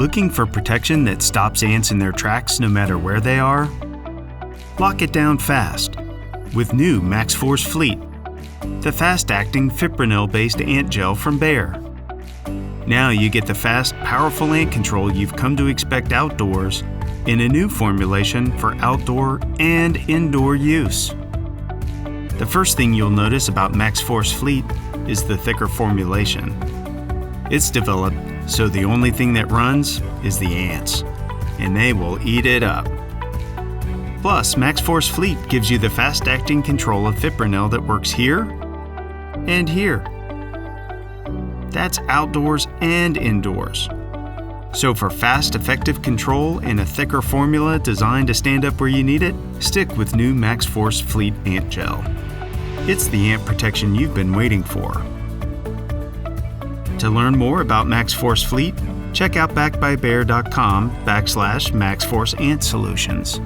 Looking for protection that stops ants in their tracks no matter where they are? Lock it down fast with new Maxforce Fleet, the fast-acting fipronil-based ant gel from Bayer. Now you get the fast, powerful ant control you've come to expect outdoors in a new formulation for outdoor and indoor use. The first thing you'll notice about Maxforce Fleet is the thicker formulation. It's developed so the only thing that runs is the ants, and they will eat it up. Plus, Maxforce Fleet gives you the fast-acting control of fipronil that works here and here. That's outdoors and indoors. So for fast, effective control and a thicker formula designed to stand up where you need it, stick with new Maxforce Fleet Ant Gel. It's the ant protection you've been waiting for. To learn more about Maxforce Fleet, check out backbybayer.com/Maxforce Ant Solutions.